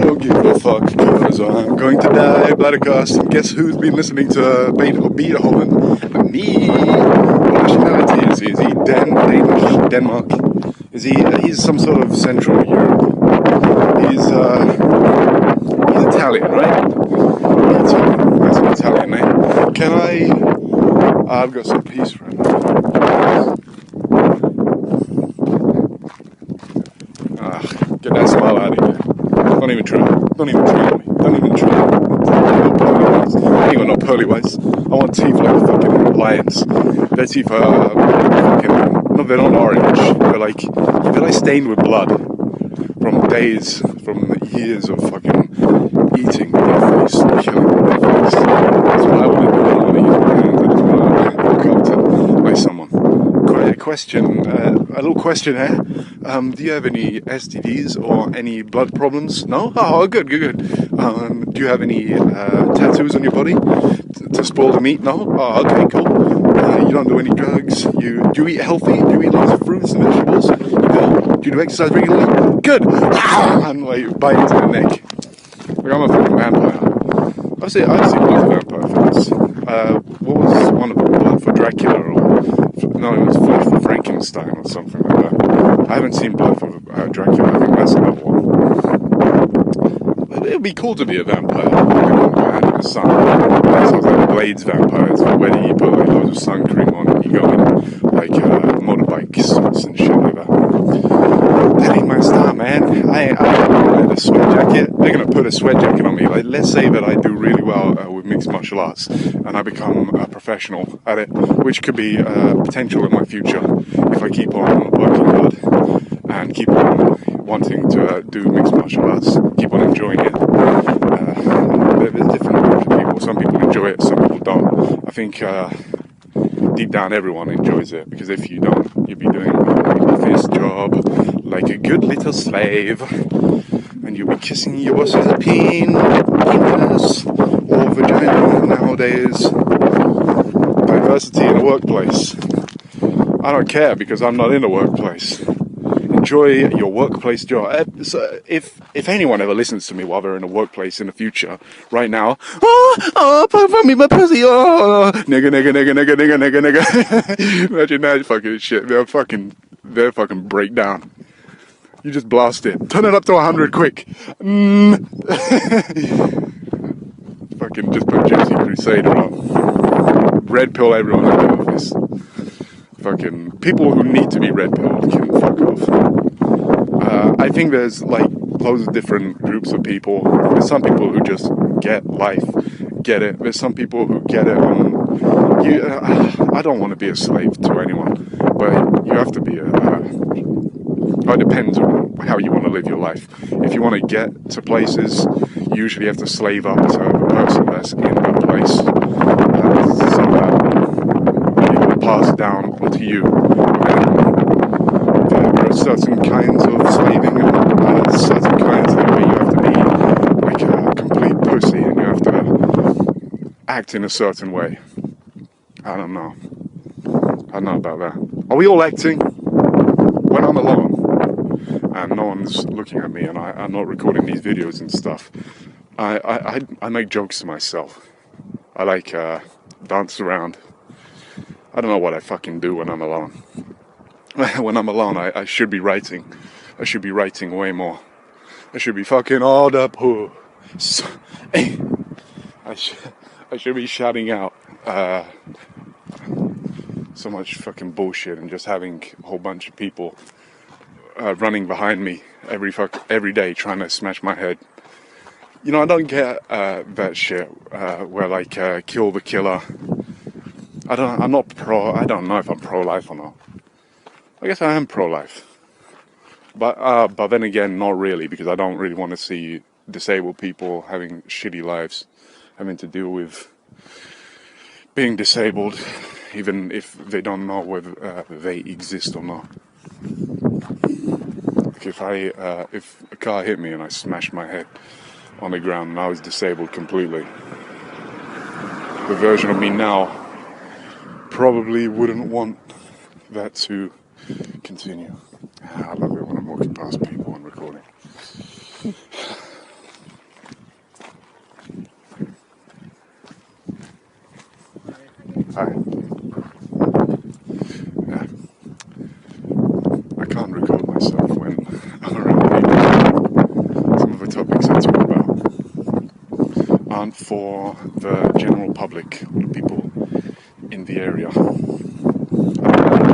don't give a fuck, cause I'm going to die, Bladdercast. And guess who's been listening to Beethoven? Me. What nationality is he? Is he Danish? Denmark? Is he? He's some sort of Central Europe. He's Italian, right? That's an Italian name. Can I? I've got some peace right now. Get that smile out of here. Don't even try. Don't even try me. Don't even try. I ain't got no pearly whites. I want teeth like fucking lions. Their teeth are fucking... No, they're not orange. They're like stained with blood. From years of fucking eating their face, killing their face. That's what I want to do. I don't want to eat my hands. I just want to look up to like someone. A little question here. Do you have any STDs or any blood problems? No? Oh, good. Do you have any tattoos on your body to spoil the meat? No? Oh, okay, cool. You don't do any drugs? Do you eat healthy? Do you eat lots of fruits and vegetables? Do you do exercise regularly? Good! And like, bite into the neck. Like, I'm a fucking vampire. I've seen lots of vampire films. What was one of them? Blood for Dracula or... No, it was Blood for Frankenstein or something like that. I haven't seen Blood for Dracula. I think that's another one. It would be cool to be a vampire. Like a vampire in the sun. That sounds like Blade's vampires, where you put like loads of sun cream on and you go in like motorbike suits and shit like that. That ain't my style, man. I ain't gonna wear a sweat jacket. They're gonna put a sweat jacket on me. Like, let's say that I do really well with mixed martial arts and I become a professional at it, which could be potential in my future if I keep on working hard and keep on wanting to do mixed martial arts, keep on enjoying it. There's different groups of people. Some people enjoy it, some people don't. I think deep down everyone enjoys it, because if you don't, you'll be doing this job like a good little slave, and you'll be kissing your boss's penis or vagina nowadays. Diversity in the workplace. I don't care, because I'm not in a workplace. Enjoy your workplace job. So if anyone ever listens to me while they're in a workplace in the future, right now, put me my pussy, nigga. Imagine that fucking shit. They'll fucking break down. You just blast it. Turn it up to 100 quick. Fucking just put Gypsy Crusader on. Red pill everyone in the office. Fucking people who need to be red pilled can fuck off. I think there's like loads of different groups of people. There's some people who just get life, get it. There's some people who get it on you. I don't want to be a slave to anyone, but you have to be it depends on how you want to live your life. If you want to get to places, you usually have to slave up to the person that's in that place. So that it will pass down onto you. And there are certain kinds of slaving and certain kinds where you have to be like a complete pussy and you have to act in a certain way. I don't know about that. Are we all acting? When I'm alone and no one's looking at me and I'm not recording these videos and stuff, I make jokes to myself. I like dance around. I don't know what I fucking do when I'm alone. When I'm alone, I should be writing. I should be writing way more. I should be fucking all up. I should be shouting out so much fucking bullshit and just having a whole bunch of people running behind me every day trying to smash my head. You know, I don't get that shit where like kill the killer. I don't know if I'm pro-life or not. I guess I am pro-life. But then again, not really, because I don't really want to see disabled people having shitty lives, having to deal with being disabled, even if they don't know whether they exist or not. Like if a car hit me and I smashed my head on the ground and I was disabled completely, the version of me now probably wouldn't want that to continue. I love it when I'm walking past people and recording. for the general public, the people in the area. I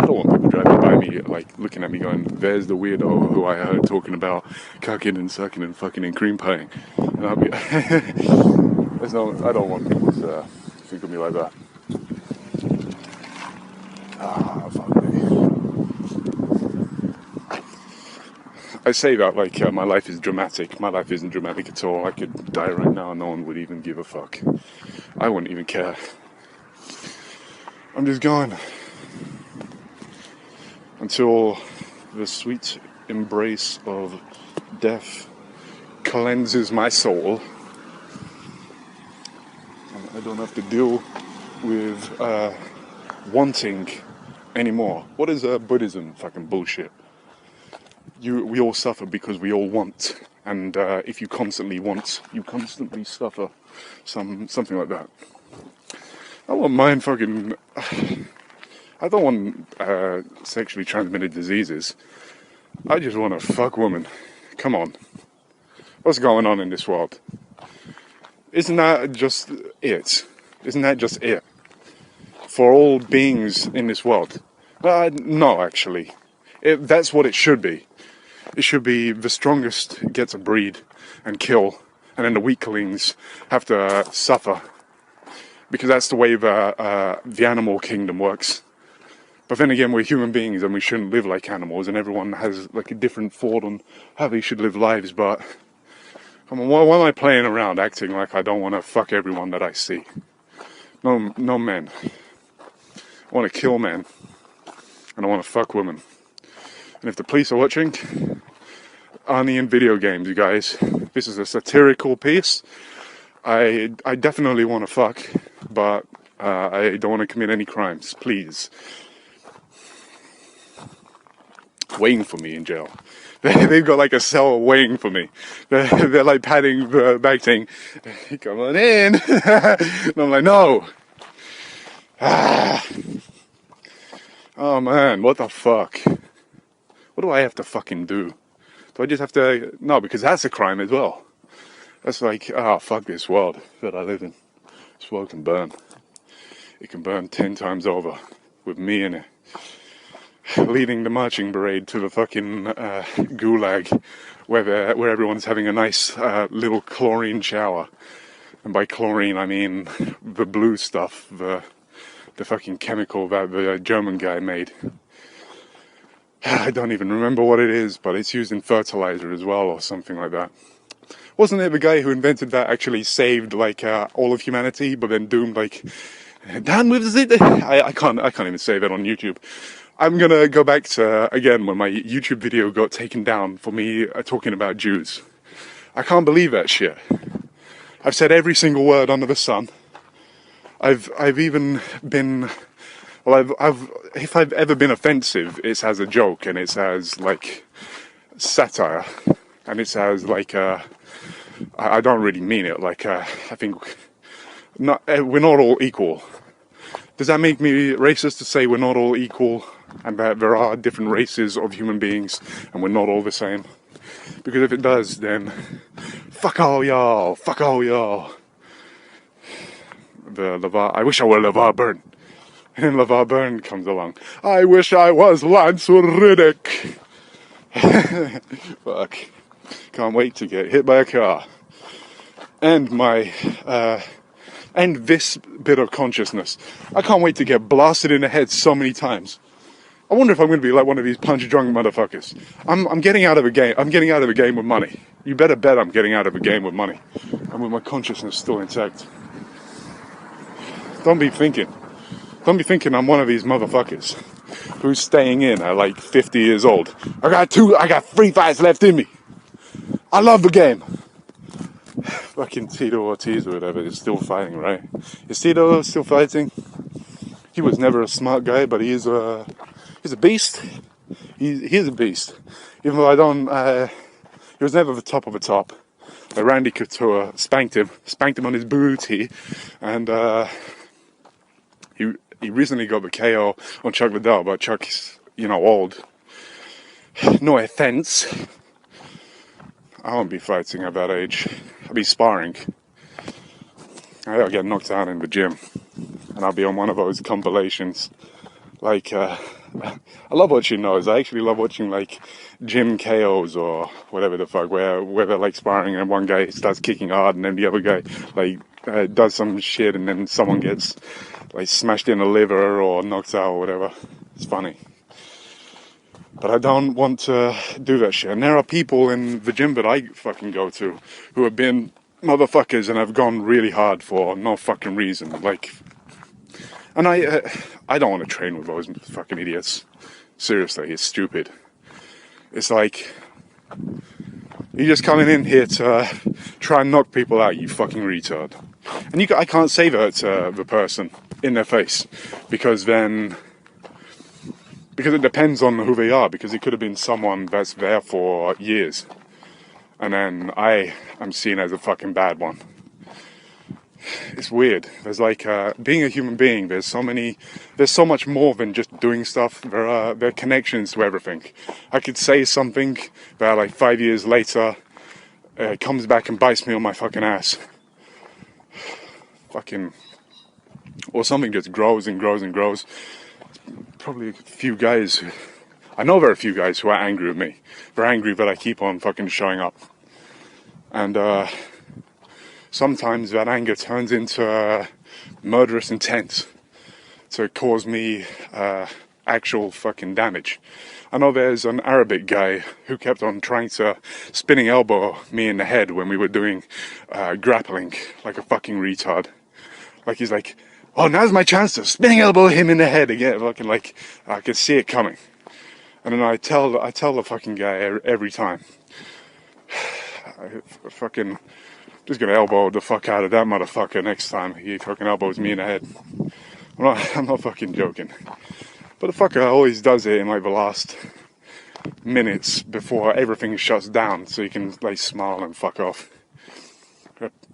don't want people driving by me, like, looking at me going, there's the weirdo who I heard talking about cucking and sucking and fucking and cream pieing. And I'll be... I don't want people to think of me like that. Ah, fuck me. I say that like my life is dramatic. My life isn't dramatic at all. I could die right now and no one would even give a fuck. I wouldn't even care. I'm just going until the sweet embrace of death cleanses my soul. And I don't have to deal with wanting anymore. What is Buddhism fucking bullshit? We all suffer because we all want, and if you constantly want, you constantly suffer. Something like that. I don't mind fucking... I don't want sexually transmitted diseases. I just want to fuck women. Come on. What's going on in this world? Isn't that just it? Isn't that just it? For all beings in this world? No, actually. That's what it should be. It should be the strongest get to breed and kill, and then the weaklings have to suffer. Because that's the way the animal kingdom works. But then again, we're human beings and we shouldn't live like animals, and everyone has like a different thought on how they should live lives, but come on, why am I playing around acting like I don't want to fuck everyone that I see? No man. I want to kill men, and I want to fuck women. And if the police are watching, only in video games, you guys. This is a satirical piece. I definitely want to fuck, but I don't want to commit any crimes, please. Waiting for me in jail. They've got like a cell waiting for me. They're like patting the back saying, come on in. And I'm like, no. Oh man, what the fuck? What do I have to fucking do? Do I just have to... No, because that's a crime as well. That's like, fuck this world that I live in. This world can burn. It can burn 10 times over with me in it. Leading the marching parade to the fucking gulag where everyone's having a nice little chlorine shower. And by chlorine I mean the blue stuff, the fucking chemical that the German guy made. I don't even remember what it is, but it's used in fertilizer as well or something like that. Wasn't it the guy who invented that actually saved like all of humanity, but then doomed like down with it? I can't even say that on YouTube. I'm gonna go back to again when my YouTube video got taken down for me talking about Jews. I can't believe that shit. I've said every single word under the sun. I've even been... Well, if I've ever been offensive, it's as a joke, and it's as, like, satire, and it's as, like, I don't really mean it, like, I think, we're not all equal. Does that make me racist to say we're not all equal, and that there are different races of human beings, and we're not all the same? Because if it does, then, fuck all y'all, fuck all y'all. I wish I were LeVar Burton. And then LeVar Burton comes along. I wish I was Lance Riddick. Fuck. Can't wait to get hit by a car. And and this bit of consciousness. I can't wait to get blasted in the head so many times. I wonder if I'm going to be like one of these punch-drunk motherfuckers. I'm getting out of a game. I'm getting out of a game with money. You better bet I'm getting out of a game with money. And with my consciousness still intact. Don't be thinking I'm one of these motherfuckers who's staying in at like 50 years old. I got 3 fights left in me. I love the game. Fucking Tito Ortiz or whatever is still fighting, right? Is Tito still fighting? He was never a smart guy, but he's a beast. He's a beast. Even though I don't, he was never the top of the top. Randy Couture spanked him on his booty, and he recently got the KO on Chuck Liddell, but Chuck's, old. No offense. I won't be fighting at that age. I'll be sparring. I'll get knocked out in the gym, and I'll be on one of those compilations. Like, I love watching those. I actually love watching, like, gym KOs or whatever the fuck, where they're, like, sparring and one guy starts kicking hard and then the other guy, like, does some shit and then someone gets, like, smashed in the liver or knocked out or whatever. It's funny. But I don't want to do that shit. And there are people in the gym that I fucking go to who have been motherfuckers and have gone really hard for no fucking reason. Like, and I don't want to train with those fucking idiots. Seriously, it's stupid. It's like, you're just coming in here to try and knock people out, you fucking retard. And I can't say that to the person in their face, because it depends on who they are, because it could have been someone that's there for years, and then I am seen as a fucking bad one. It's weird. There's like, being a human being, there's so much more than just doing stuff. There are connections to everything. I could say something that, like, 5 years later, comes back and bites me on my fucking ass. Or something just grows and grows and grows. Probably a few guys, I know there are a few guys who are angry with me. They're angry that I keep on fucking showing up. And, sometimes that anger turns into murderous intent to cause me actual fucking damage. I know there's an Arabic guy who kept on trying to spinning elbow me in the head when we were doing grappling, like a fucking retard. Like, he's like, oh, now's my chance to spinning elbow him in the head again. Fucking, like, I could see it coming. And then I tell the fucking guy every time, I fucking just gonna elbow the fuck out of that motherfucker next time he fucking elbows me in the head. I'm not fucking joking. But the fucker always does it in, like, the last minutes before everything shuts down, so you can, like, smile and fuck off.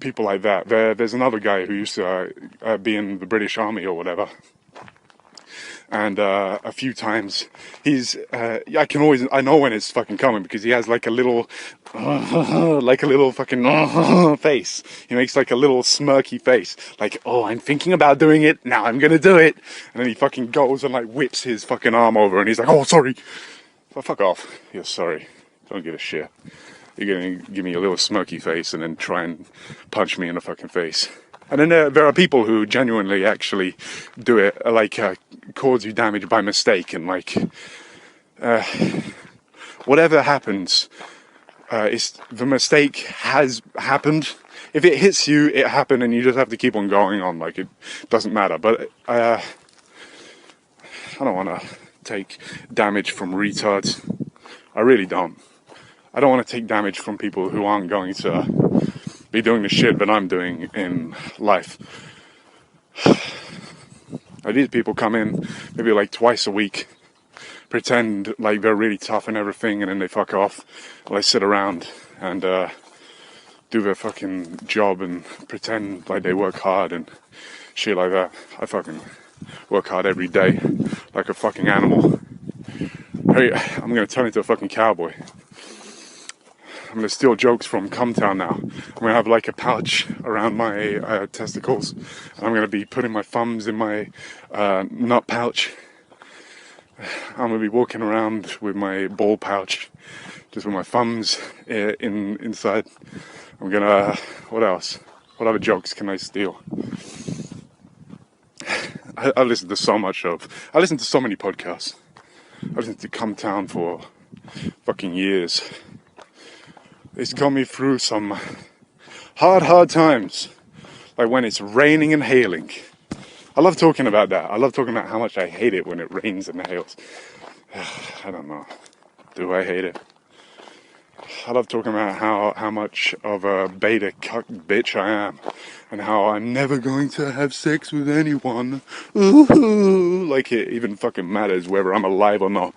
People like that. There's another guy who used to be in the British Army or whatever. And a few times I know when it's fucking coming, because he has like a little fucking face. He makes like a little smirky face, like, oh, I'm thinking about doing it, now I'm gonna do it. And then he fucking goes and, like, whips his fucking arm over, and he's like, oh, sorry. Well, fuck off. You're sorry. Don't give a shit. You're gonna give me a little smirky face and then try and punch me in the fucking face. And then there are people who genuinely actually do it, like, cause you damage by mistake, and, like, whatever happens, the mistake has happened. If it hits you, it happened, and you just have to keep on going on, like, it doesn't matter. But I don't want to take damage from retards. I really don't. I don't want to take damage from people who aren't going to be doing the shit that I'm doing in life. These people come in maybe like twice a week, pretend like they're really tough and everything, and then they fuck off. They sit around and do their fucking job and pretend like they work hard and shit like that. I fucking work hard every day like a fucking animal. Hey, I'm gonna turn into a fucking cowboy. I'm going to steal jokes from Cumtown now. I'm going to have like a pouch around my testicles. And I'm going to be putting my thumbs in my nut pouch. I'm going to be walking around with my ball pouch, just with my thumbs inside. I'm going to... What else? What other jokes can I steal? I listen to so much of... I listen to so many podcasts. I listened to Cumtown for fucking years. It's got me through some hard times, like when it's raining and hailing. I love talking about that. I love talking about how much I hate it when it rains and hails. I don't know. Do I hate it? I love talking about how much of a beta cuck bitch I am, and how I'm never going to have sex with anyone. Ooh, like it even fucking matters whether I'm alive or not.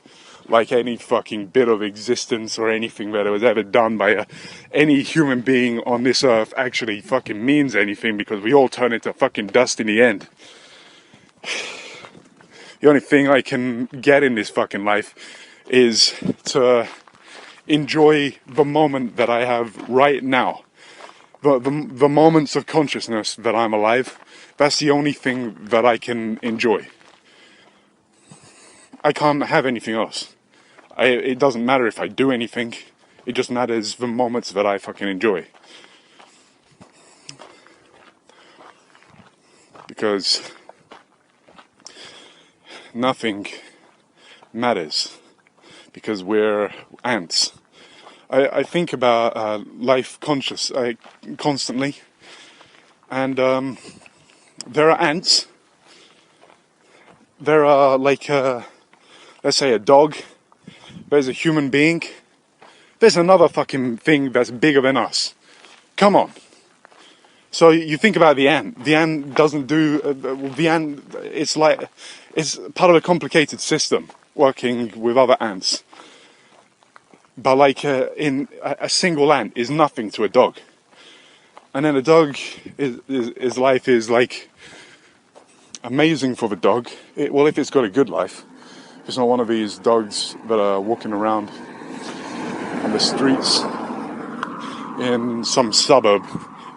Like any fucking bit of existence or anything that was ever done by any human being on this earth actually fucking means anything, because we all turn into fucking dust in the end. The only thing I can get in this fucking life is to enjoy the moment that I have right now. the moments of consciousness that I'm alive, that's the only thing that I can enjoy. I can't have anything else. It doesn't matter if I do anything, it just matters the moments that I fucking enjoy. Because nothing matters, because we're ants. I think about life constantly, and there are ants. There are like, let's say a dog, there's a human being, there's another fucking thing that's bigger than us. Come on. So you think about the ant doesn't do, the ant, it's part of a complicated system working with other ants. But like in a single ant is nothing to a dog. And then a dog, his life is like amazing for the dog. Well, if it's got a good life. If it's not one of these dogs that are walking around on the streets in some suburb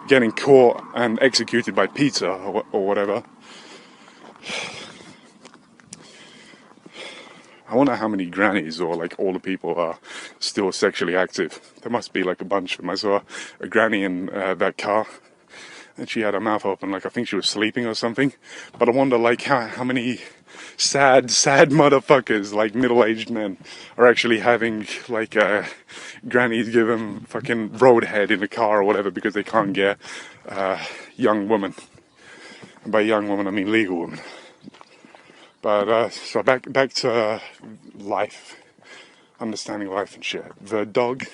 getting caught and executed by PETA or whatever. I wonder how many grannies or like older people are still sexually active. There must be like a bunch of them. I saw a granny in that car, and she had her mouth open like I think she was sleeping or something. But I wonder like how many sad motherfuckers, like middle-aged men, are actually having like grannies give them fucking roadhead in the car or whatever because they can't get young women. And by young woman I mean legal women. But so back to life, understanding life and shit. The dog's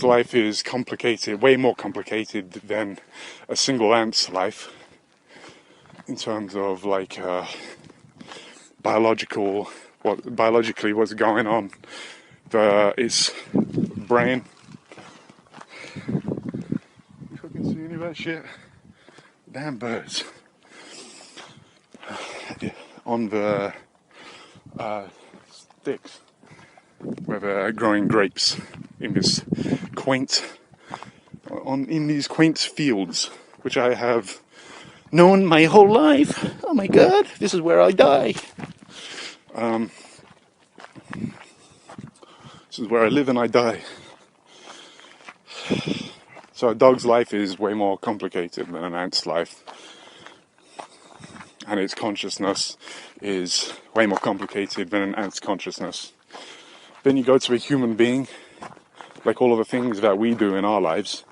life is complicated, way more complicated than a single ant's life in terms of like biologically what's going on. Its brain. You fucking see any of that shit? Damn birds. On the sticks where they're growing grapes in this in these quaint fields, which I have known my whole life. Oh my god, this is where I die. This is where I live and I die. So a dog's life is way more complicated than an ant's life. And its consciousness is way more complicated than an ant's consciousness. Then you go to a human being, like all of the things that we do in our lives.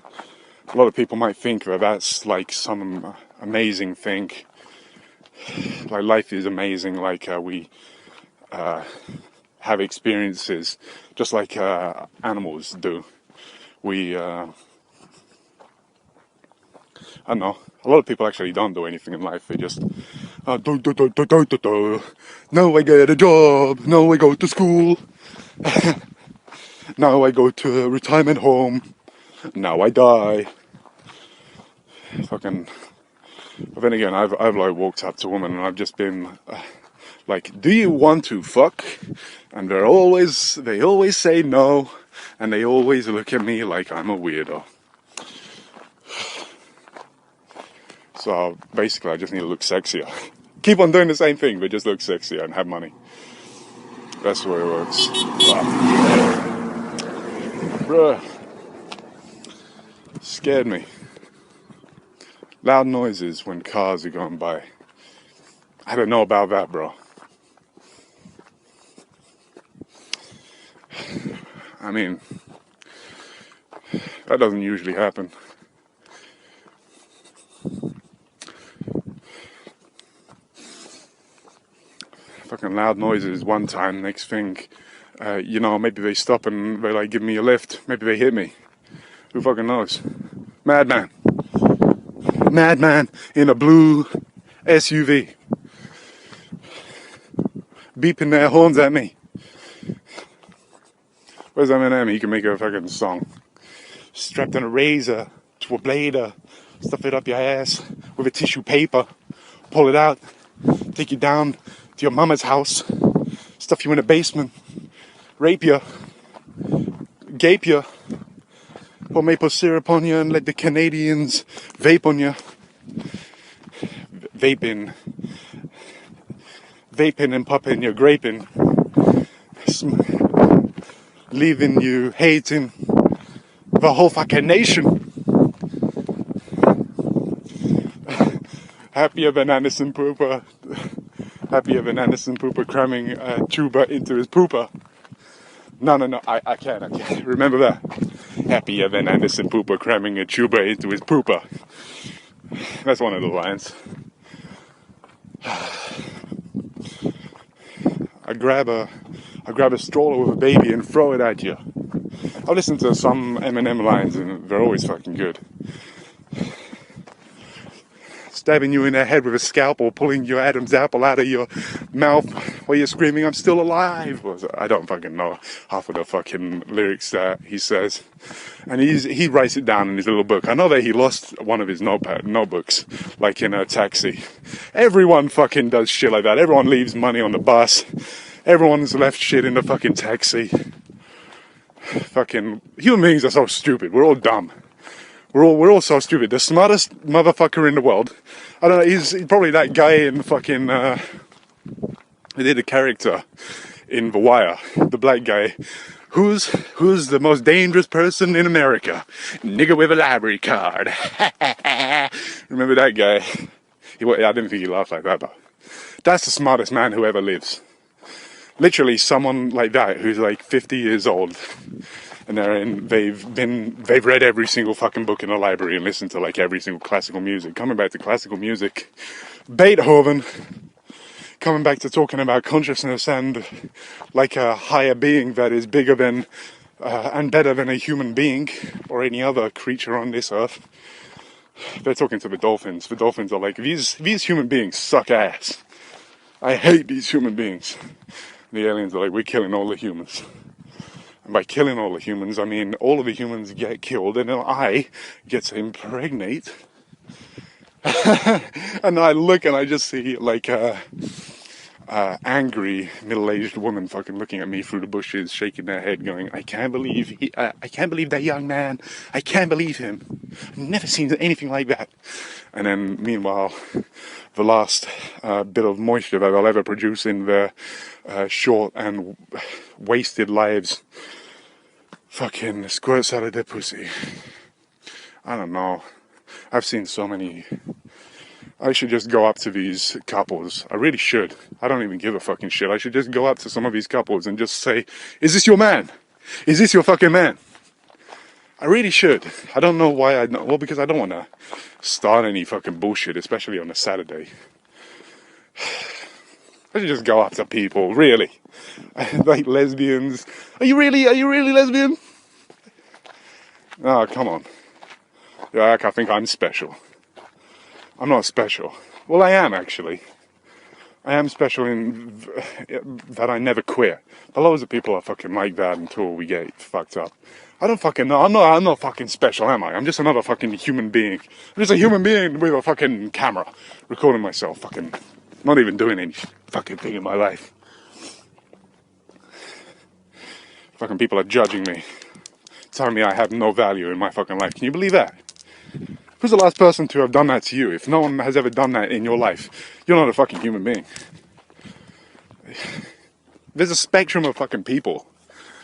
A lot of people might think that that's like some amazing thing. Like life is amazing, like we have experiences just like animals do. I don't know. A lot of people actually don't do anything in life. They just, now I get a job, now I go to school, now I go to a retirement home, now I die. Fucking, but then again, I've like walked up to women and I've just been like, do you want to fuck? And they always say no, and they always look at me like I'm a weirdo. So basically I just need to look sexier. Keep on doing the same thing, but just look sexier and have money. That's the way it works. Bruh. Scared me. Loud noises when cars are going by. I don't know about that, bro. I mean, that doesn't usually happen. Fucking loud noises one time, next thing, maybe they stop and they like give me a lift, maybe they hit me. Who fucking knows? Madman in a blue SUV, beeping their horns at me. Where's Eminem? He can make a fucking song. Strapped on a razor to a blader, stuff it up your ass with a tissue paper, pull it out, take you down to your mama's house, stuff you in a basement, rape you, gape you, Pour maple syrup on you and let the Canadians vape on you. Vaping and popping your graping. Leaving you hating the whole fucking nation. Happier than Anderson Pooper. Happier than Anderson Pooper cramming a tuba into his pooper. No, I can't. Remember that. Happier than Anderson Pooper cramming a tuba into his pooper. That's one of the lines. I grab a stroller with a baby and throw it at you. I've listened to some Eminem lines and they're always fucking good. Stabbing you in the head with a scalpel, pulling your Adam's apple out of your mouth while you're screaming, "I'm still alive." I don't fucking know half of the fucking lyrics that he says. And he writes it down in his little book. I know that he lost one of his notebooks, like in a taxi. Everyone fucking does shit like that. Everyone leaves money on the bus. Everyone's left shit in the fucking taxi. Fucking human beings are so stupid. We're all dumb. We're all so stupid. The smartest motherfucker in the world. I don't know. He's probably that guy in fucking. He did a character in The Wire. The black guy. Who's the most dangerous person in America? Nigga with a library card. Remember that guy? I didn't think he laughed like that, but that's the smartest man who ever lives. Literally, someone like that who's like 50 years old. And they've read every single fucking book in the library and listened to like every single classical music. Coming back to classical music, Beethoven, coming back to talking about consciousness and like a higher being that is bigger than and better than a human being or any other creature on this earth. They're talking to the dolphins. The dolphins are like, these human beings suck ass. I hate these human beings. The aliens are like, we're killing all the humans. By killing all the humans, I mean all of the humans get killed and then I get to impregnate. And I look and I just see like a angry middle-aged woman fucking looking at me through the bushes, shaking their head, going, I can't believe that young man. I can't believe him. I've never seen anything like that. And then meanwhile, the last bit of moisture that I'll ever produce in their short and wasted lives fucking squirts out of their pussy. I don't know. I've seen so many. I should just go up to these couples. I really should. I don't even give a fucking shit. I should just go up to some of these couples and just say, is this your man? Is this your fucking man? I really should. I don't know why well, because I don't want to start any fucking bullshit, especially on a Saturday. I should just go up to people, really. Like lesbians. Are you really lesbian? Oh, come on. Yeah, I think I'm special. I'm not special. Well, I am, actually. I am special in that I never quit. But loads of people are fucking like that until we get fucked up. I don't fucking know. I'm not fucking special, am I? I'm just another fucking human being. I'm just a human being with a fucking camera. Recording myself, fucking not even doing any fucking thing in my life. Fucking people are judging me. Telling me I have no value in my fucking life. Can you believe that? Who's the last person to have done that to you? If no one has ever done that in your life, you're not a fucking human being. There's a spectrum of fucking people.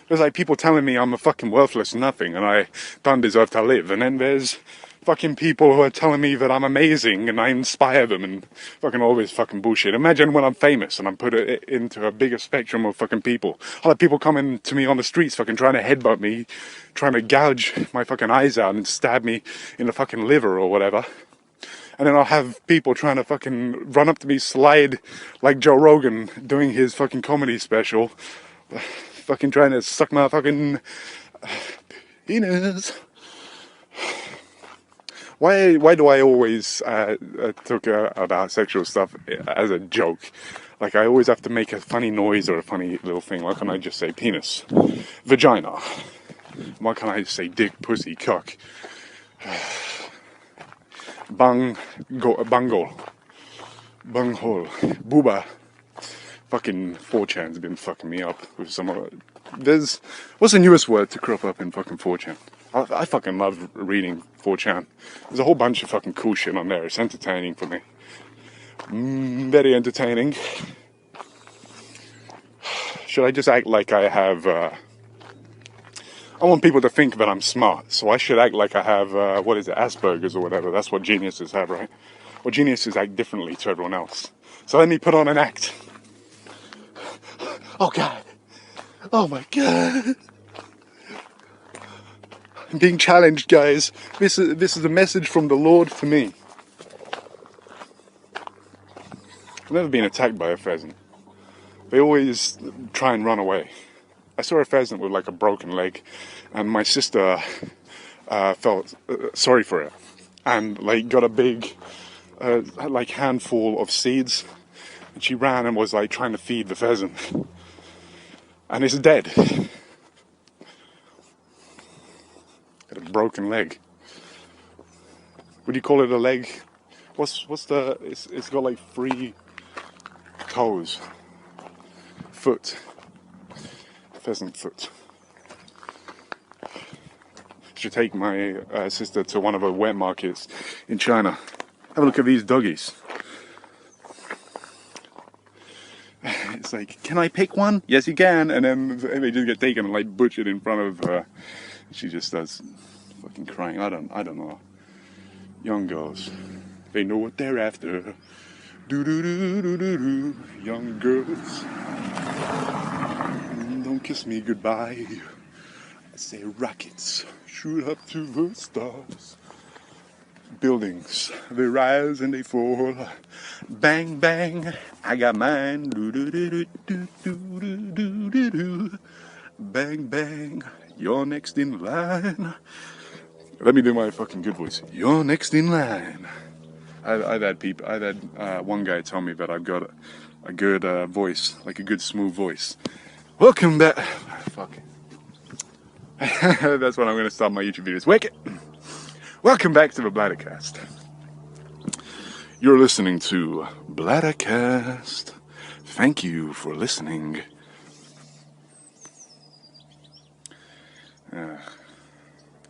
There's like people telling me I'm a fucking worthless nothing and I don't deserve to live. And then there's fucking people who are telling me that I'm amazing and I inspire them and fucking all this fucking bullshit. Imagine when I'm famous and I'm put into a bigger spectrum of fucking people. I'll have people coming to me on the streets fucking trying to headbutt me, trying to gouge my fucking eyes out and stab me in the fucking liver or whatever. And then I'll have people trying to fucking run up to me, slide like Joe Rogan doing his fucking comedy special, fucking trying to suck my fucking penis. Why do I always talk about sexual stuff as a joke? Like I always have to make a funny noise or a funny little thing. Why can't I just say penis, vagina? Why can't I just say dick, pussy, cock, bunghole, booba? Fucking 4chan's been fucking me up with some of it. What's the newest word to crop up in fucking 4chan? I fucking love reading 4chan. There's a whole bunch of fucking cool shit on there. It's entertaining for me. Very entertaining. Should I just act like I have... I want people to think that I'm smart, so I should act like I have, Asperger's or whatever. That's what geniuses have, right? Well, geniuses act differently to everyone else. So let me put on an act. Oh, God. Oh, my God. I'm being challenged, guys. This is a message from the Lord for me. I've never been attacked by a pheasant. They always try and run away. I saw a pheasant with like a broken leg, and my sister felt sorry for it, and like got a big like handful of seeds, and she ran and was like trying to feed the pheasant, and it's dead. Got a broken leg. Would you call it a leg? What's the? It's got like 3 toes. Foot. Pheasant foot. Should take my sister to one of the wet markets in China. Have a look at these doggies. It's like, can I pick one? Yes, you can. And then they just get taken and like butchered in front of her. She just starts fucking crying. I don't know. Young girls, they know what they're after. Do do do do do do. Young girls. Don't kiss me goodbye. I say rockets shoot up to the stars. Buildings, they rise and they fall. Bang bang, I got mine. Do do do do do do do do do. Bang bang, you're next in line. Let me do my fucking good voice. You're next in line. I've had one guy tell me that I've got a good voice, like a good smooth voice. Welcome back. Fuck. That's what I'm going to start my YouTube videos. Wicked. Welcome back to the Bladdercast. You're listening to Bladdercast. Thank you for listening.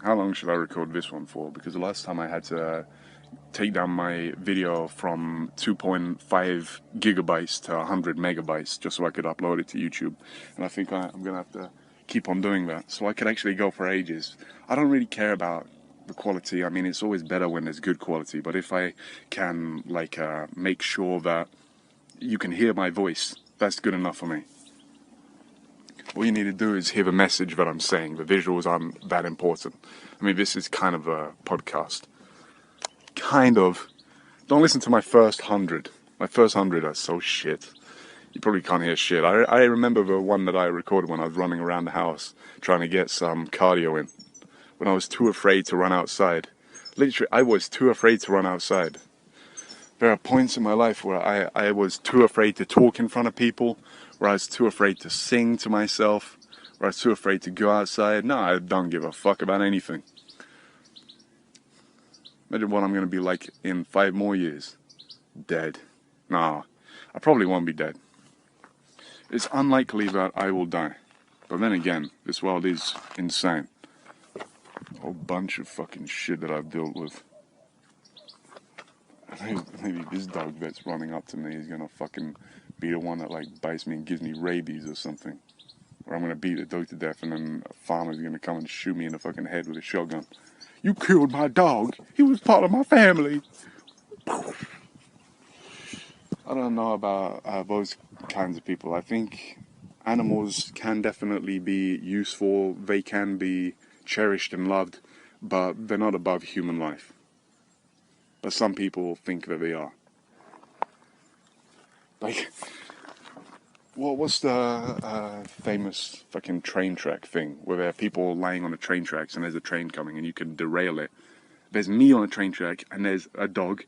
How long should I record this one for? Because the last time I had to take down my video from 2.5 gigabytes to 100 megabytes just so I could upload it to YouTube. And I think I'm going to have to keep on doing that so I could actually go for ages. I don't really care about the quality. I mean, it's always better when there's good quality, but if I can like make sure that you can hear my voice, that's good enough for me. All you need to do is hear the message that I'm saying. The visuals aren't that important. I mean, this is kind of a podcast. Kind of. Don't listen to my first 100. My first 100 are so shit. You probably can't hear shit. I remember the one that I recorded when I was running around the house trying to get some cardio in. When I was too afraid to run outside. Literally, I was too afraid to run outside. There are points in my life where I was too afraid to talk in front of people, where I was too afraid to sing to myself, where I was too afraid to go outside. No, I don't give a fuck about anything. Imagine what I'm going to be like in 5 more years. Dead. Nah, I probably won't be dead. It's unlikely that I will die. But then again, this world is insane. A whole bunch of fucking shit that I've dealt with. Maybe this dog that's running up to me is going to fucking be the one that like bites me and gives me rabies or something. Or I'm going to beat the dog to death and then a farmer's going to come and shoot me in the fucking head with a shotgun. You killed my dog. He was part of my family. I don't know about those kinds of people. I think animals can definitely be useful. They can be cherished and loved, but they're not above human life. But some people think that they are. Like, what's the famous fucking train track thing where there are people lying on the train tracks and there's a train coming and you can derail it? There's me on a train track and there's a dog,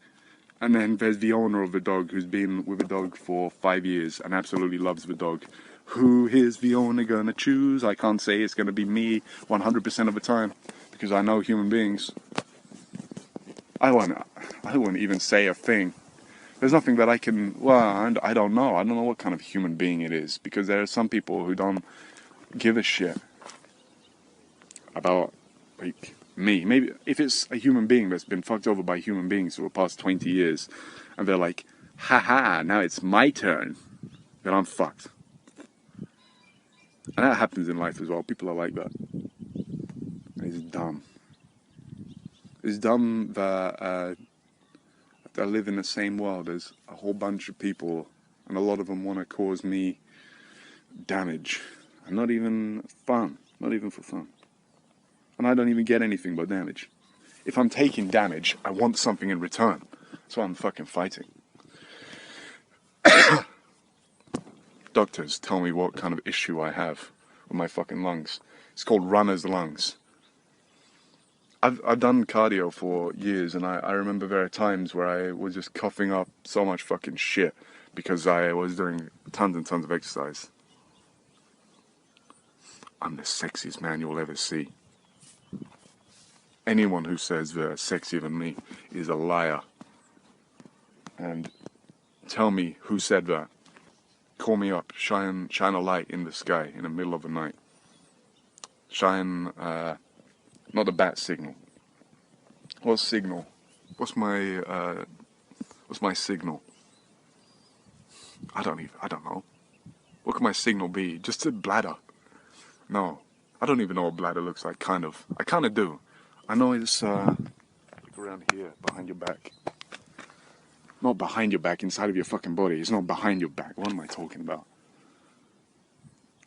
and then there's the owner of the dog who's been with the dog for 5 years and absolutely loves the dog. Who is the owner gonna choose? I can't say it's gonna be me 100% of the time because I know human beings. I wouldn't even say a thing. There's nothing that I can, I don't know. I don't know what kind of human being it is, because there are some people who don't give a shit about like me. Maybe if it's a human being that's been fucked over by human beings for the past 20 years, and they're like, haha, now it's my turn, then I'm fucked. And that happens in life as well. People are like that. It's dumb. It's dumb that I live in the same world as a whole bunch of people, and a lot of them want to cause me damage. And not even fun. Not even for fun. And I don't even get anything but damage. If I'm taking damage, I want something in return. So I'm fucking fighting. Doctors tell me what kind of issue I have with my fucking lungs. It's called runner's lungs. I've done cardio for years, and I remember there are times where I was just coughing up so much fucking shit because I was doing tons and tons of exercise. I'm the sexiest man you'll ever see. Anyone who says they're sexier than me is a liar. And tell me who said that. Call me up, shine a light in the sky in the middle of the night. Shine, not a bat signal. What signal? What's my signal? I don't know. What could my signal be? Just a bladder. No, I don't even know what bladder looks like, kind of. I kind of do. I know it's, like around here, behind your back. Not behind your back, inside of your fucking body. It's not behind your back. What am I talking about?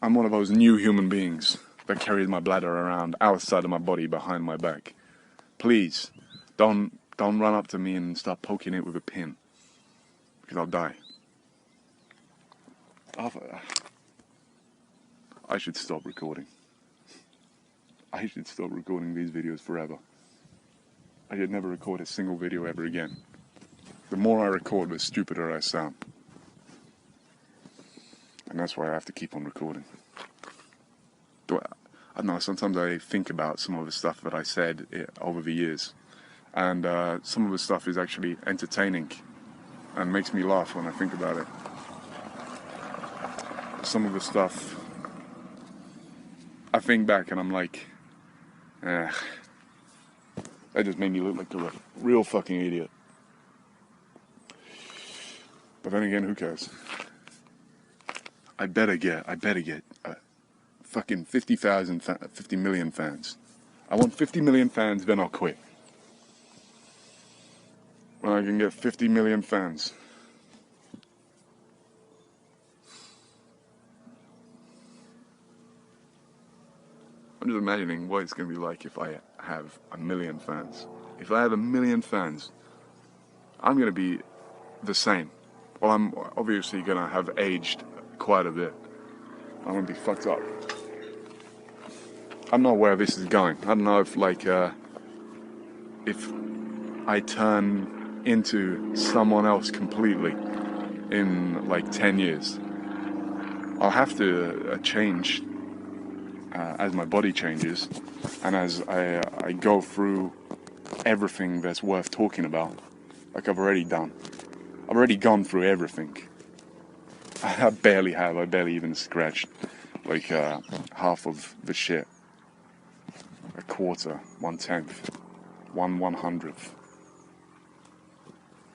I'm one of those new human beings that carries my bladder around outside of my body, behind my back. Please, don't run up to me and start poking it with a pin, because I'll die. I should stop recording. I should stop recording these videos forever. I should never record a single video ever again. The more I record, the stupider I sound. And that's why I have to keep on recording. I don't know, sometimes I think about some of the stuff that I said over the years. And some of the stuff is actually entertaining and makes me laugh when I think about it. Some of the stuff, I think back and I'm like, that just made me look like a real fucking idiot. But then again, who cares? I better get fucking 50 million fans. I want 50 million fans, then I'll quit. When I can get 50 million fans. I'm just imagining what it's going to be like if I have 1 million fans. If I have 1 million fans, I'm going to be the same. Well, I'm obviously going to have aged quite a bit. I'm going to be fucked up. I don't know where this is going. I don't know if, like, if I turn into someone else completely in, like, 10 years. I'll have to change as my body changes and as I go through everything that's worth talking about, like I've already done. I've already gone through everything. I barely even scratched like half of the shit. A quarter, 1/10, 1/100th.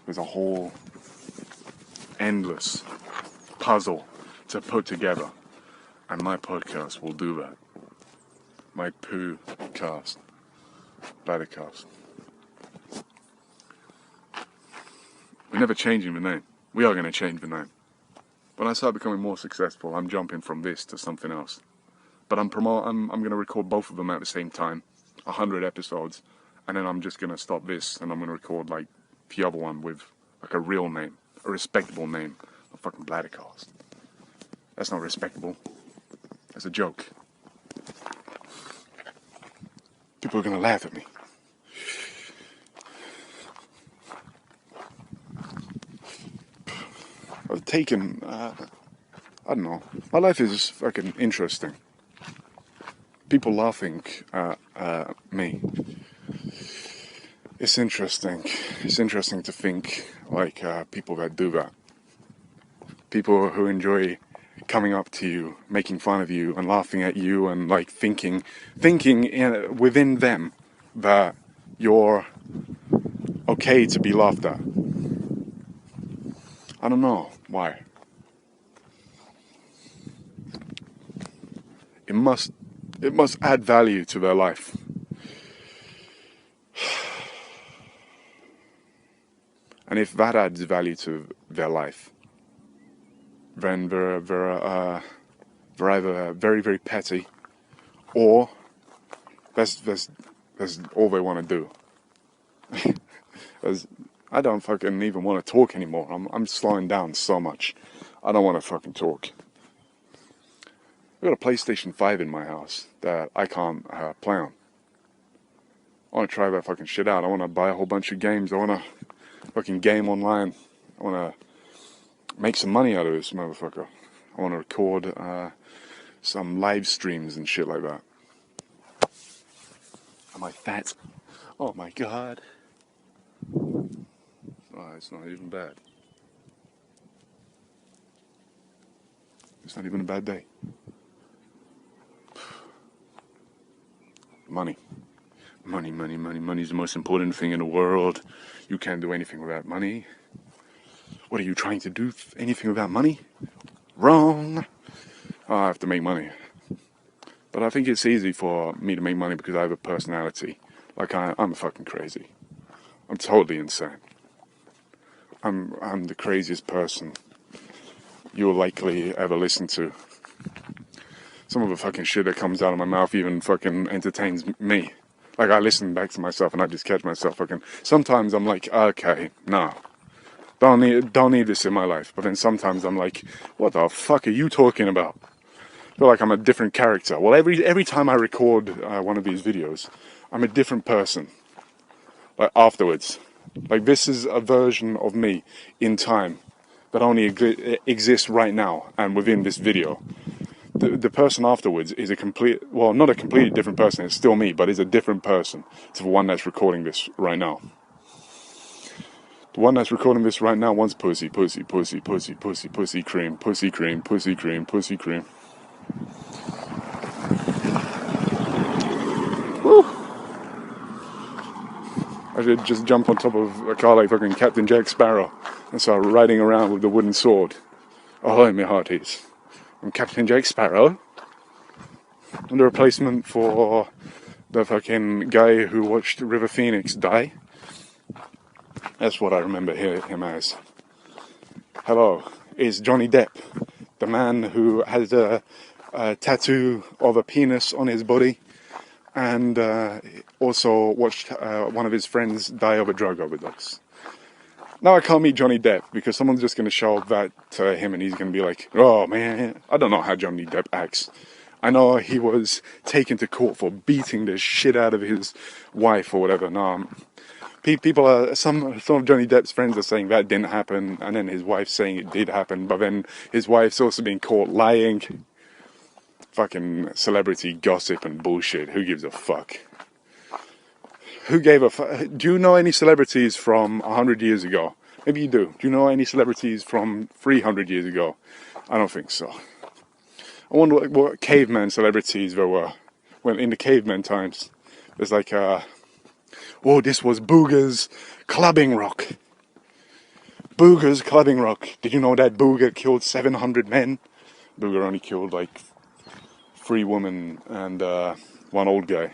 There's a whole endless puzzle to put together, and my podcast will do that. My poo cast, Bladdercast. We're never changing the name. We are going to change the name. When I start becoming more successful, I'm jumping from this to something else. But I'm going to record both of them at the same time, 100 episodes, and then I'm just going to stop this, and I'm going to record like the other one with like a real name, a respectable name, a fucking Bladdercast. That's not respectable. That's a joke. People are going to laugh at me. I've taken, I don't know, my life is fucking interesting. People laughing at me. It's interesting. It's interesting to think like people that do that. People who enjoy coming up to you, making fun of you, and laughing at you, and like thinking within them that you're okay to be laughed at. I don't know why. It must add value to their life. And if that adds value to their life, then they're either very, very petty, or that's all they want to do. I don't fucking even want to talk anymore. I'm slowing down so much. I don't want to fucking talk. I've got a PlayStation 5 in my house that I can't play on. I want to try that fucking shit out. I want to buy a whole bunch of games. I want to fucking game online. I want to make some money out of this motherfucker. I want to record some live streams and shit like that. Am I fat? Oh my god. Oh, it's not even bad. It's not even a bad day. Money. Money's the most important thing in the world. You can't do anything without money. What are you trying to do? Anything without money? Wrong! Oh, I have to make money. But I think it's easy for me to make money because I have a personality. Like, I'm fucking crazy. I'm totally insane. I'm the craziest person you'll likely ever listen to. Some of the fucking shit that comes out of my mouth even fucking entertains me. Like, I listen back to myself and I just catch myself fucking... Sometimes I'm like, okay, no. Don't need this in my life. But then sometimes I'm like, what the fuck are you talking about? I feel like I'm a different character. Well, every time I record one of these videos, I'm a different person. Like, afterwards. Like, this is a version of me in time that only exists right now and within this video. The person afterwards is not a completely different person, it's still me, but it's a different person to the one that's recording this right now. The one that's recording this right now wants pussy cream. Woo! I should just jump on top of a car like fucking Captain Jack Sparrow and start riding around with the wooden sword. Oh, my hearties. I'm Captain Jack Sparrow. I'm the replacement for the fucking guy who watched River Phoenix die. That's what I remember him as. Hello, it's Johnny Depp, the man who has a tattoo of a penis on his body, and also watched one of his friends die of a drug overdose. Now I can't meet Johnny Depp because someone's just going to show that to him and he's going to be like, oh man, I don't know how Johnny Depp acts. I know he was taken to court for beating the shit out of his wife or whatever. No, people are, some of Johnny Depp's friends are saying that didn't happen, and then his wife's saying it did happen, but then his wife's also being caught lying. Fucking celebrity gossip and bullshit. Who gives a fuck? Who gave a fuck? Do you know any celebrities from 100 years ago? Maybe you do. Do you know any celebrities from 300 years ago? I don't think so. I wonder what caveman celebrities there were. Well, in the caveman times, there's like, oh, this was Booger's clubbing rock. Booger's clubbing rock. Did you know that Booger killed 700 men? Booger only killed like 3 women and 1 old guy.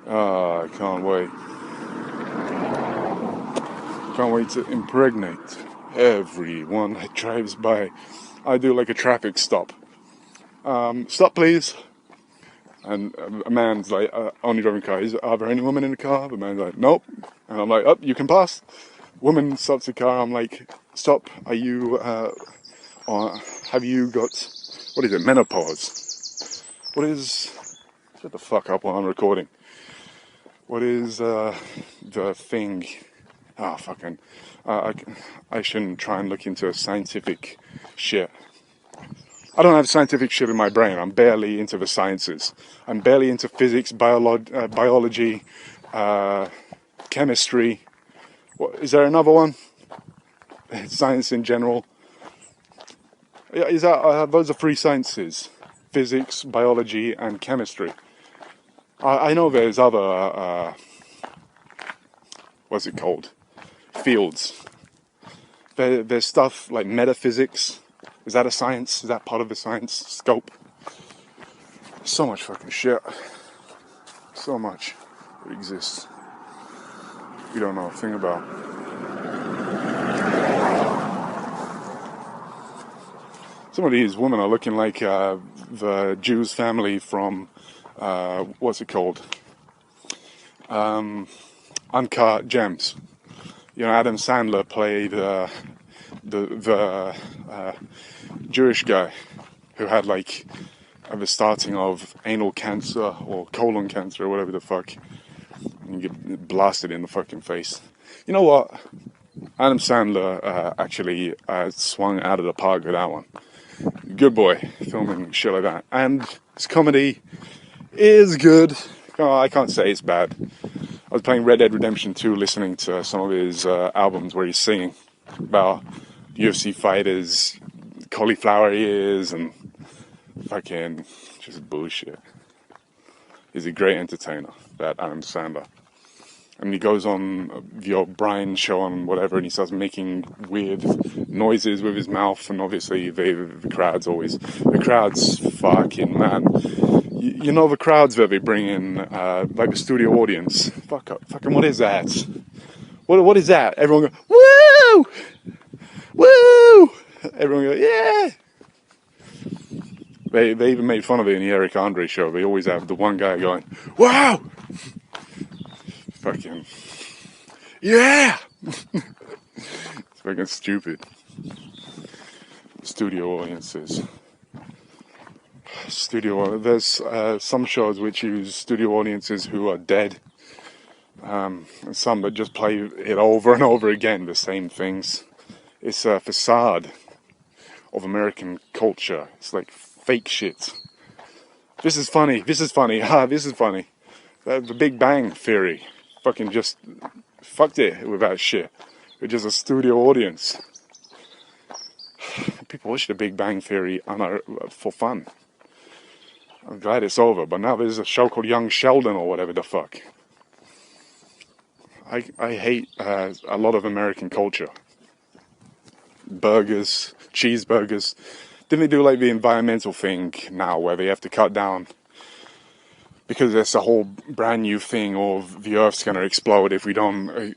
I can't wait. Can't wait to impregnate everyone that drives by. I do like a traffic stop. Stop please. And a man's like, only driving cars. Are there any women in the car? The man's like, nope. And I'm like, oh, you can pass. Woman stops the car. I'm like, stop. Are you, have you got, what is it, menopause? What is, shut the fuck up while I'm recording. What is, the thing? Oh, fucking, I shouldn't try and look into scientific shit. I don't have scientific shit in my brain. I'm barely into the sciences. I'm barely into physics, biology, chemistry. What, is there another one? Science in general. Is that those are three sciences: physics, biology, and chemistry. I know there's other what's it called? Fields. There's stuff like metaphysics. Is that a science? Is that part of the science scope? So much fucking shit. So much that exists. We don't know a thing about. Some of these women are looking like the Jews family from what's it called? Uncut Gems. You know, Adam Sandler played the Jewish guy who had like at the starting of anal cancer or colon cancer or whatever the fuck, and you get blasted in the fucking face. You know what? Adam Sandler actually swung out of the park with that one. Good boy, filming shit like that. And his comedy is good. Oh, I can't say it's bad. I was playing Red Dead Redemption 2, listening to some of his albums where he's singing about UFC fighters, cauliflower ears, and fucking just bullshit. He's a great entertainer, that Adam Sandler. And he goes on the O'Brien show and whatever, and he starts making weird noises with his mouth, and obviously the crowd's fucking, man. You know the crowds that they bring in, like the studio audience. Fucking what is that? What is that? Everyone go, woo! Woo! Everyone go, yeah! They even made fun of it in the Eric Andre show. They always have the one guy going, wow! Fucking, yeah! It's fucking stupid. Studio audiences. There's some shows which use studio audiences who are dead, and some that just play it over and over again, the same things. It's a facade of American culture. It's like fake shit. This is funny. This is funny. This is funny. The Big Bang Theory fucking just fucked it with that shit. With just a studio audience. People watch the Big Bang Theory for fun. I'm glad it's over, but now there's a show called Young Sheldon or whatever the fuck. I hate a lot of American culture. Burgers, cheeseburgers. Didn't they do like the environmental thing now where they have to cut down because there's a whole brand new thing of the Earth's going to explode if we don't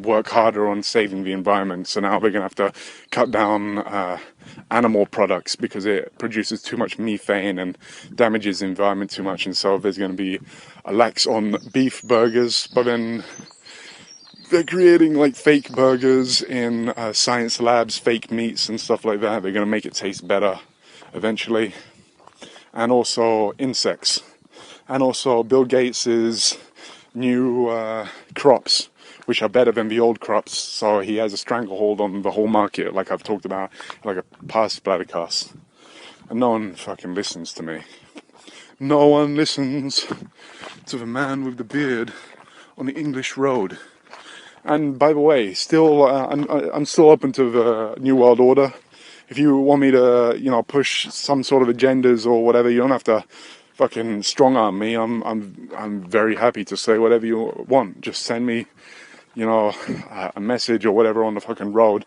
work harder on saving the environment. So now we're going to have to cut down animal products because it produces too much methane and damages the environment too much. And so there's going to be a lax on beef burgers, but then they're creating like fake burgers in science labs, fake meats and stuff like that. They're going to make it taste better eventually. And also insects. And also Bill Gates's new crops, which are better than the old crops. So he has a stranglehold on the whole market, like I've talked about, like a past Bladdercast. And no one fucking listens to me. No one listens to the man with the beard on the English road. And by the way, still, I'm still open to the New World Order. If you want me to, push some sort of agendas or whatever, you don't have to fucking strong arm me. I'm very happy to say whatever you want. Just send me, a message or whatever on the fucking road,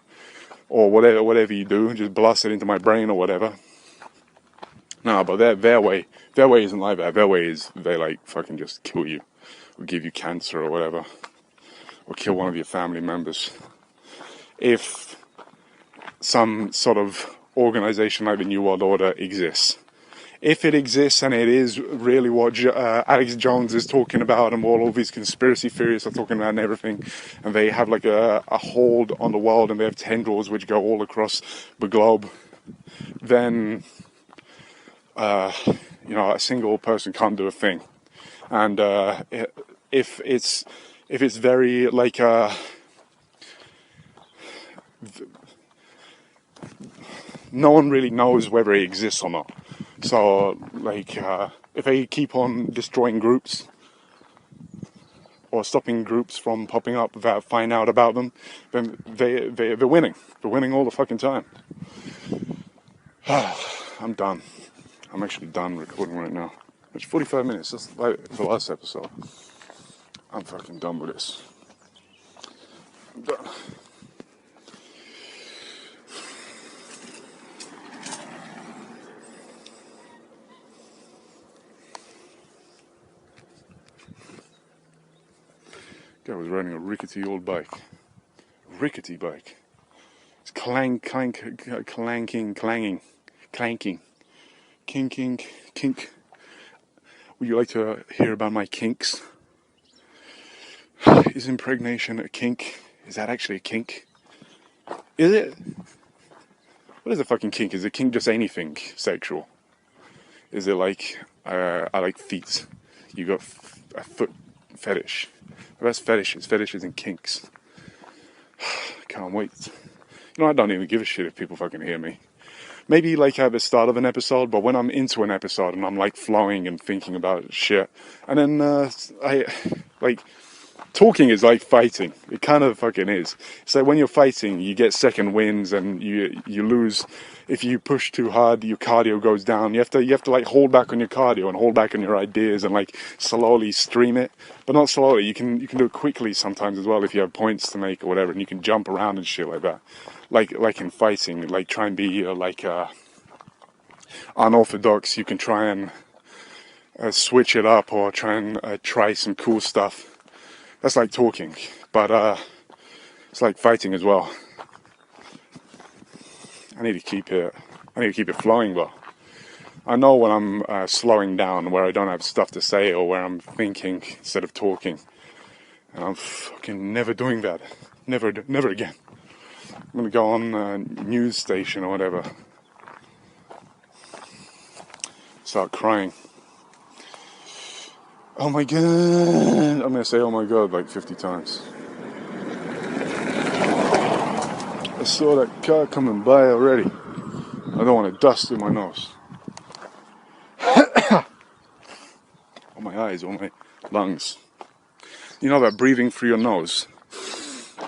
or whatever you do. Just blast it into my brain or whatever. No, but their way isn't like that. Their way is they like fucking just kill you, or give you cancer or whatever, or kill one of your family members. If some sort of organization like the New World Order exists. If it exists and it is really what Alex Jones is talking about and what all these conspiracy theorists are talking about and everything, and they have like a hold on the world and they have tendrils which go all across the globe, then a single person can't do a thing. And if it's very like no one really knows whether it exists or not. So, like, if they keep on destroying groups or stopping groups from popping up without finding out about them, then they're winning. They're winning all the fucking time. I'm done. I'm actually done recording right now. It's 45 minutes, that's like the last episode. I'm fucking done with this. I'm done. Guy was riding a rickety old bike. Rickety bike. It's clanking, kinking, kink. Would you like to hear about my kinks? Is impregnation a kink? Is that actually a kink? Is it? What is a fucking kink? Is a kink just anything sexual? Is it like, I like feet? You got a foot fetish. That's fetishes and kinks. Can't wait. You know, I don't even give a shit if people fucking hear me. Maybe like at the start of an episode, but when I'm into an episode and I'm like flowing and thinking about shit, and then talking is like fighting. It kind of fucking is. So when you're fighting, you get second winds and you lose. If you push too hard, your cardio goes down. You have to like hold back on your cardio and hold back on your ideas and like slowly stream it. But not slowly. You can do it quickly sometimes as well if you have points to make or whatever, and you can jump around and shit like that. Like in fighting, like try and be unorthodox. You can try and switch it up or try and try some cool stuff. That's like talking, but it's like fighting as well. I need to keep it flowing, but I know when I'm slowing down, where I don't have stuff to say or where I'm thinking instead of talking, and I'm fucking never doing that. Never again. I'm gonna go on a news station or whatever, start crying. Oh my god, I'm gonna say oh my god like 50 times. I saw that car coming by already. I don't want to dust in my nose. On my eyes, on my lungs. You know that breathing through your nose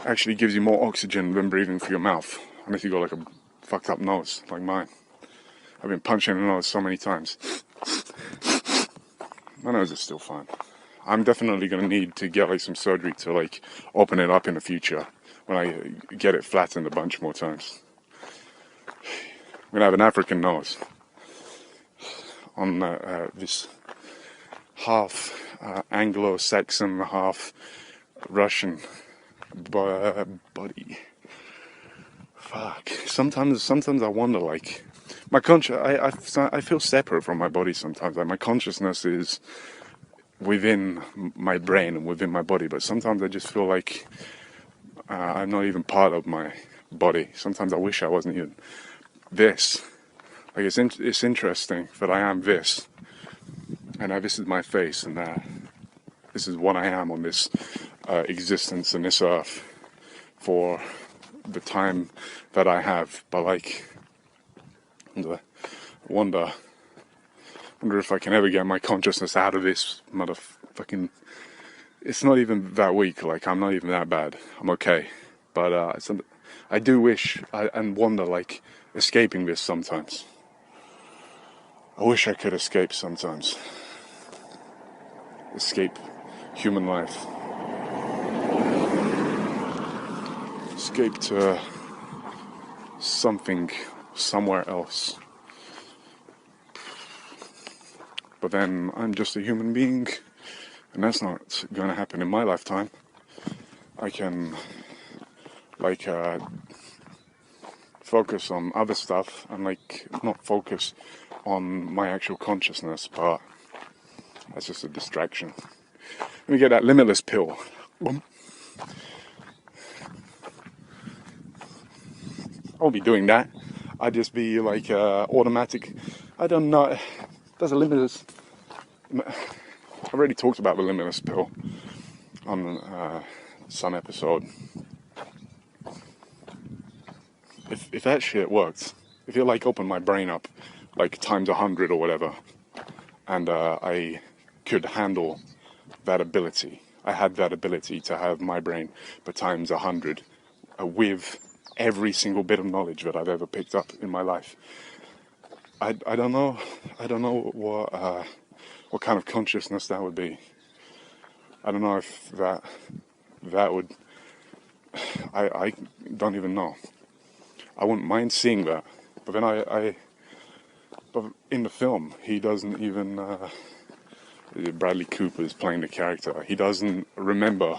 actually gives you more oxygen than breathing through your mouth. Unless you got like a fucked up nose, like mine. I've been punched in the nose so many times. My nose is still fine. I'm definitely going to need to get like some surgery to like open it up in the future when I get it flattened a bunch more times. I'm going to have an African nose on this half Anglo-Saxon, half Russian body. Fuck. Sometimes I wonder, like, my I feel separate from my body sometimes. Like, my consciousness is within my brain and within my body, but sometimes I just feel like I'm not even part of my body. Sometimes I wish I wasn't even this. Like, it's interesting that I am this, and this is my face, and this is what I am on this existence in this earth for the time that I have. But like, I wonder if I can ever get my consciousness out of this motherfucking. It's not even that weak. Like, I'm not even that bad. I'm okay. But I do wish and wonder, like, escaping this sometimes. I wish I could escape sometimes. Escape human life. Escape to something somewhere else. But then I'm just a human being, and that's not going to happen in my lifetime. I can, like, focus on other stuff and, like, not focus on my actual consciousness, but that's just a distraction. Let me get that limitless pill. I won't be doing that. I'd just be like automatic. I don't know. There's a limitless. I've already talked about the limitless pill on some episode. If that shit works, if it like opened my brain up like times 100 or whatever, and I could handle that ability. I had that ability to have my brain but times 100 with every single bit of knowledge that I've ever picked up in my life. I don't know. I don't know what kind of consciousness that would be. I don't know if that would. I don't even know. I wouldn't mind seeing that, but then but in the film he doesn't even. Bradley Cooper is playing the character. He doesn't remember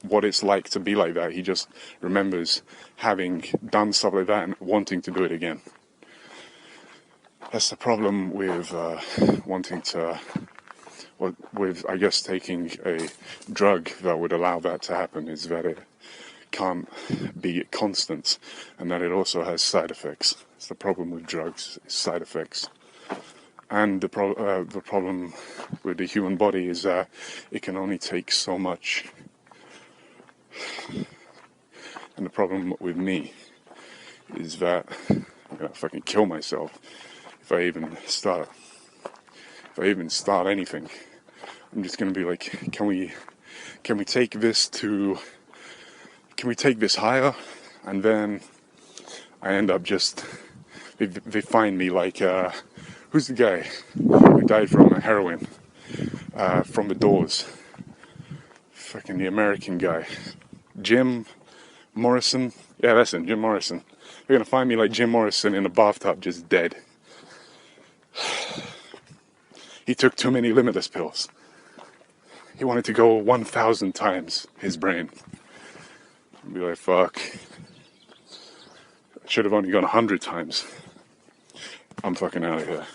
what it's like to be like that. He just remembers having done stuff like that and wanting to do it again. That's the problem with wanting to, with I guess taking a drug that would allow that to happen, is that it can't be constant, and that it also has side effects. It's the problem with drugs, side effects. And the problem with the human body is that it can only take so much. And the problem with me is that I'm gonna fucking kill myself if I even start anything. I'm just gonna be like, can we take this higher? And then I end up just, they find me like, who's the guy who died from heroin, from the Doors? Fucking the American guy. Jim Morrison? Yeah, that's him, Jim Morrison. They're gonna find me like Jim Morrison in a bathtub, just dead. He took too many limitless pills. He wanted to go 1,000 times his brain. I'd be like, fuck. I should have only gone 100 times. I'm fucking out of here.